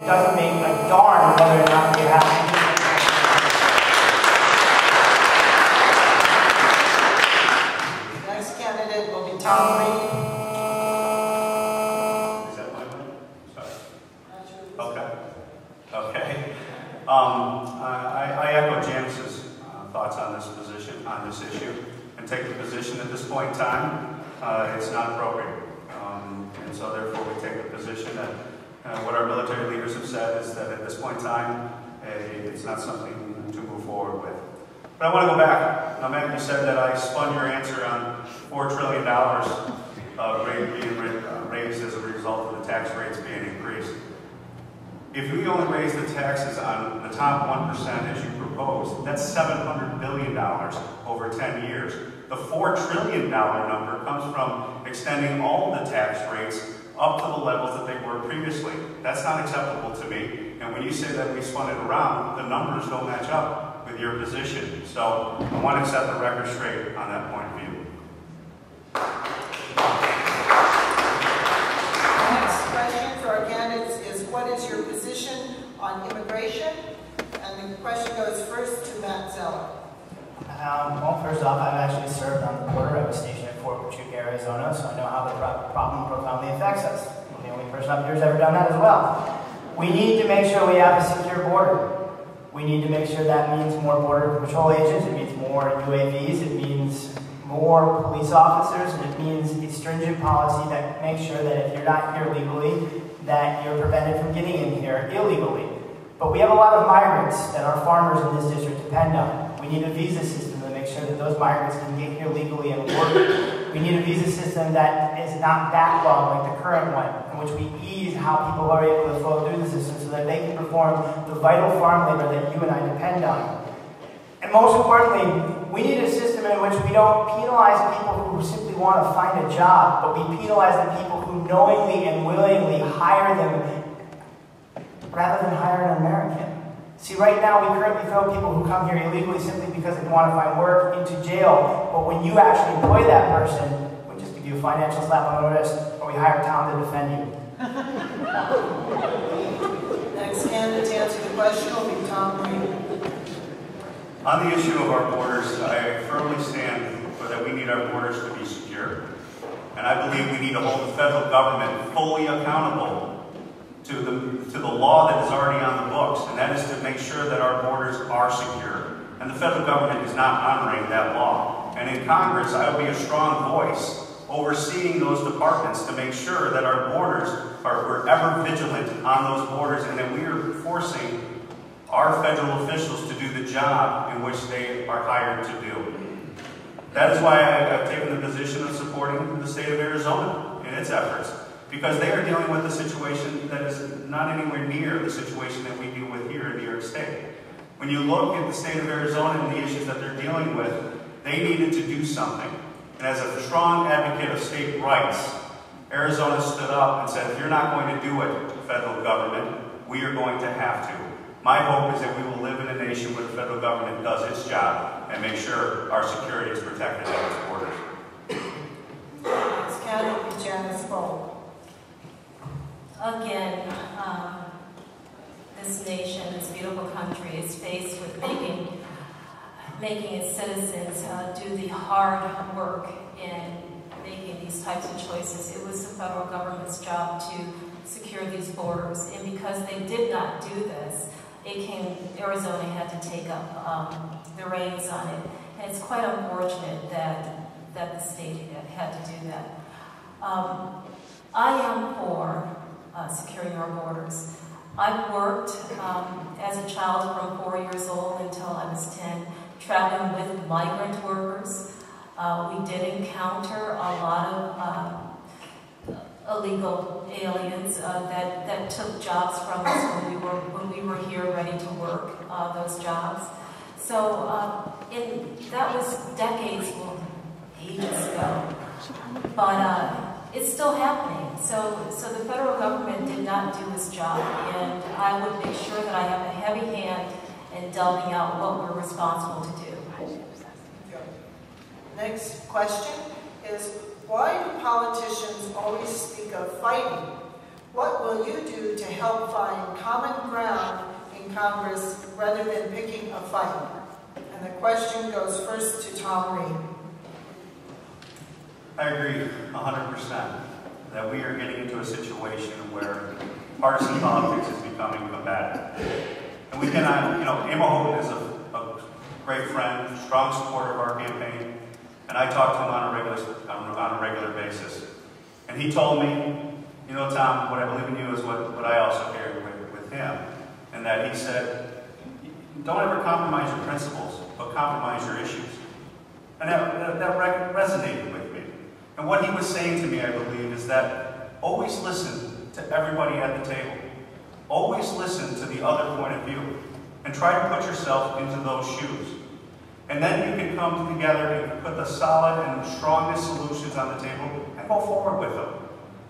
It doesn't make a darn whether or not you have to. Next candidate will be Tom Reed. Is that my one? Sorry. Okay. Okay. I echo Janice's thoughts on this position, on this issue, and take the position at this point in time, it's not appropriate. And so therefore we take the position that what our military leaders have said is that at this point in time, it's not something to move forward with. But I want to go back. Now, Matt, you said that I spun your answer on $4 trillion being raised as a result of the tax rates being increased. If we only raise the taxes on the top 1% as you proposed, that's $700 billion over 10 years. The $4 trillion number comes from extending all the tax rates up to the levels that they were previously. That's not acceptable to me. And when you say that we spun it around, the numbers don't match up with your position. So I want to set the record straight on that point of view. The next question for our candidates is, what is your position on immigration? And the question goes first to Matt Zeller. Well, first off, I've actually served on the border. I was stationed at Fort Huachuca, Arizona, so I know how the problem profoundly affects us. I'm the only person up here who's ever done that as well. We need to make sure we have a secure border. We need to make sure that means more border patrol agents, it means more UAVs, it means more police officers, and it means a stringent policy that makes sure that if you're not here legally, that you're prevented from getting in here illegally. But we have a lot of migrants that our farmers in this district depend on. We need a visa system to make sure that those migrants can get here legally and work. We need a visa system that is not backlogged like the current one, in which we ease how people are able to flow through the system so that they can perform the vital farm labor that you and I depend on. And most importantly, we need a system in which we don't penalize people who simply want to find a job, but we penalize the people who knowingly and willingly hire them rather than hire an American. See, right now we currently throw people who come here illegally simply because they want to find work into jail, but when you actually employ that person, we just give you a financial slap on the wrist, or we hire Tom to defend you. Next candidate to answer the question will be Tom Reed. On the issue of our borders, I firmly stand for that we need our borders to be secure. And I believe we need to hold the federal government fully accountable to the law that is already on the books, and that is to make sure that our borders are secure. And the federal government is not honoring that law. And in Congress, I will be a strong voice overseeing those departments to make sure that our borders we're ever vigilant on those borders, and that we are forcing our federal officials to do the job in which they are hired to do. That is why I've taken the position of supporting the state of Arizona in its efforts, because they are dealing with a situation that is not anywhere near the situation that we deal with here in New York State. When you look at the state of Arizona and the issues that they're dealing with, they needed to do something. And as a strong advocate of state rights, Arizona stood up and said, if you're not going to do it, federal government, we are going to have to. My hope is that we will live in a nation where the federal government does its job and make sure our security is protected at its borders. Next candidate will be Janice Volk. Again, this nation, this beautiful country, is faced with making its citizens do the hard work in making these types of choices. It was the federal government's job to secure these borders, and because they did not do this, Arizona had to take up the reins on it. And it's quite unfortunate that the state had to do that. I am for securing our borders. I've worked as a child from 4 years old until I was 10, traveling with migrant workers. We did encounter a lot of illegal aliens that took jobs from us when we were here ready to work those jobs. So that was decades, well, ages ago. But it's still happening. So the federal government did not do its job, and I would make sure that I have a heavy hand in delving out what we're responsible to do. Next question is, why do politicians always speak of fighting What will you do to help find common ground in Congress rather than picking a fight? And the question goes first to Tom Reed. I agree 100% that we are getting into a situation where partisan politics is becoming combative. And we cannot, Emma Hogan is a great friend, strong supporter of our campaign, and I talk to him on a regular basis. And he told me, Tom, what I believe in you is what I also hear with him, and that he said, don't ever compromise your principles, but compromise your issues. And that resonated with me. And what he was saying to me, I believe, is that always listen to everybody at the table. Always listen to the other point of view, and try to put yourself into those shoes. And then you can come together and put the solid and strongest solutions on the table and go forward with them.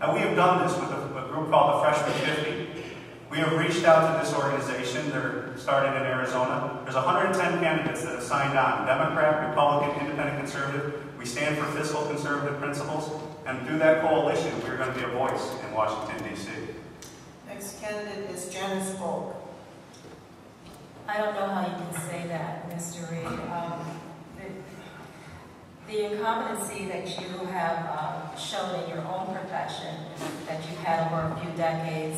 And we have done this with a group called the Freshman 50. We have reached out to this organization. They're started in Arizona. There's 110 candidates that have signed on. Democrat, Republican, Independent, Conservative. We stand for fiscal conservative principles. And through that coalition, we're going to be a voice in Washington, D.C. Next candidate is Janice Volk. I don't know how you can say that, Mr. Reed. The incompetency that you have shown in your own profession, that you've had over a few decades,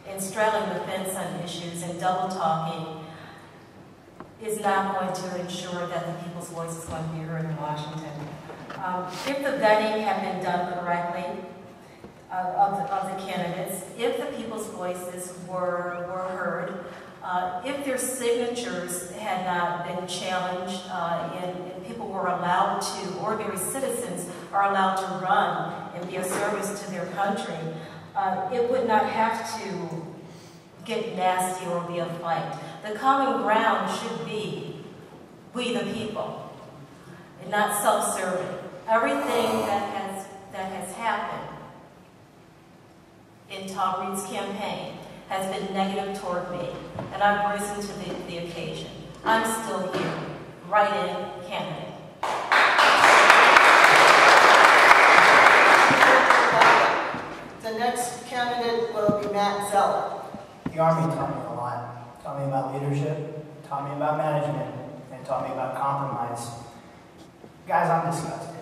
in straddling the fence on issues and double talking, is not going to ensure that the people's voice is going to be heard in Washington. If the vetting had been done correctly of the candidates, if the people's voices were heard, if their signatures had not been challenged and people were allowed to, ordinary citizens are allowed to run and be of service to their country, it would not have to get nasty or be a fight. The common ground should be we the people, and not self-serving. Everything that has happened in Tom Reed's campaign has been negative toward me, and I've risen to the occasion. I'm still here. Write-in candidate. The next candidate will be Matt Zeller. The Army taught me a lot. Taught me about leadership, taught me about management, and taught me about compromise. Guys, I'm disgusted.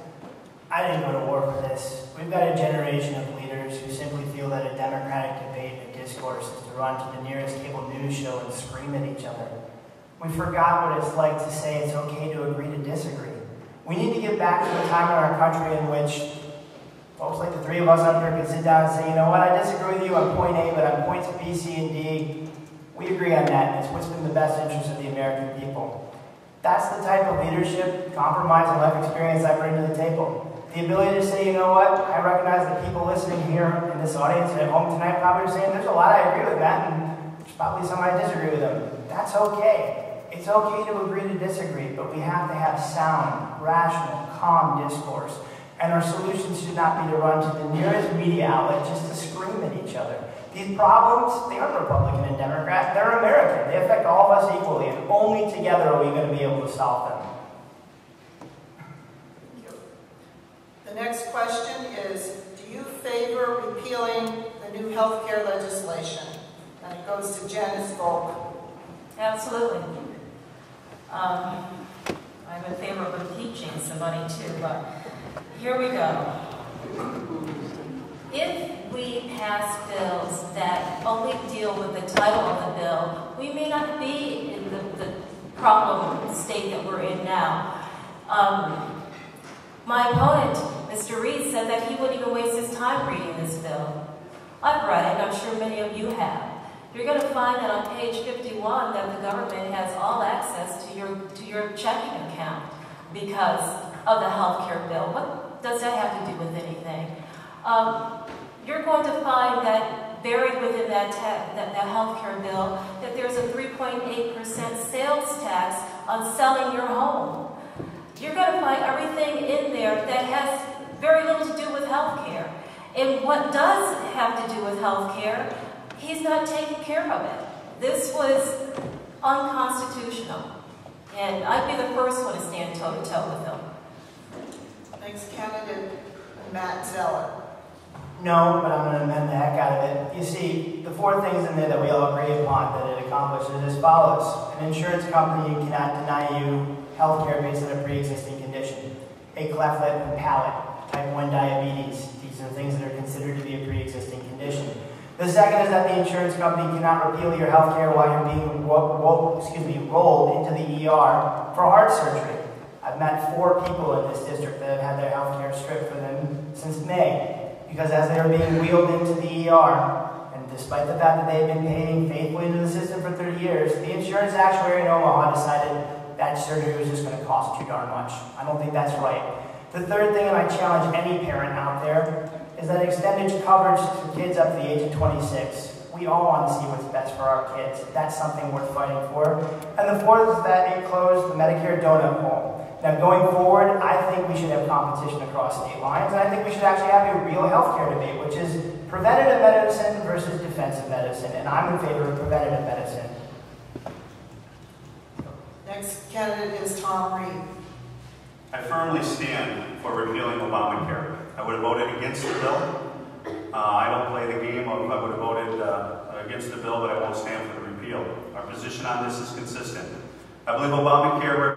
I didn't go to war for this. We've got a generation of leaders who simply feel that a democratic debate and discourse is to run to the nearest cable news show and scream at each other. We forgot what it's like to say it's okay to agree to disagree. We need to get back to the time in our country in which folks like the three of us up here could sit down and say, you know what, I disagree with you on point A, but on points B, C, and D, we agree on that, and it's what's been the best interest of the American people. That's the type of leadership, compromise, and life experience I bring to the table. The ability to say, you know what, I recognize that people listening here in this audience and at home tonight probably are saying, there's a lot I agree with, Matt, and there's probably some I disagree with them. That's okay. It's okay to agree to disagree, but we have to have sound, rational, calm discourse. And our solutions should not be to run to the nearest media outlet just to scream at each other. These problems, they aren't Republican and Democrat, they're American. They affect all of us equally, and only together are we going to be able to solve them. The next question is, do you favor repealing the new health care legislation? And it goes to Janice Volk. Absolutely. I'm in favor of impeaching somebody too, but here we go. If we pass bills that only deal with the title of the bill, we may not be in the problem state that we're in now. My opponent, Mr. Reed, said that he wouldn't even waste his time reading this bill. I've read it, and I'm sure many of you have. You're going to find that on page 51 that the government has all access to your checking account because of the health care bill. What does that have to do with anything? You're going to find that buried within that health care bill that there's a 3.8% sales tax on selling your home. You're going to find everything in there that has very little to do with health care. And what does have to do with health care, he's not taking care of it. This was unconstitutional. And I'd be the first one to stand toe-to-toe with him. Next candidate, Matt Zeller. No, but I'm going to amend the heck out of it. You see, the 4 things in there that we all agree upon that it accomplishes is as follows. An insurance company cannot deny you health care based on a pre-existing condition. A cleft lip and palate, type 1 diabetes. These are things that are considered to be a pre-existing condition. The second is that the insurance company cannot repeal your health care while you're being rolled into the ER for heart surgery. I've met 4 people in this district that have had their health care stripped for them since May. Because as they were being wheeled into the ER, and despite the fact that they've been paying faithfully into the system for 30 years, the insurance actuary in Omaha decided that surgery was just going to cost too darn much. I don't think that's right. The third thing, and I challenge any parent out there, is that extended coverage for kids up to the age of 26. We all want to see what's best for our kids. That's something worth fighting for. And the fourth is that it closed the Medicare donut hole. Now, going forward, I think we should have competition across state lines, and I think we should actually have a real healthcare debate, which is preventative medicine versus defensive medicine, and I'm in favor of preventative medicine. Next candidate is Tom Reed. I firmly stand for repealing Obamacare. I would have voted against the bill. I don't play the game of I would have voted against the bill, but I won't stand for the repeal. Our position on this is consistent. I believe Obamacare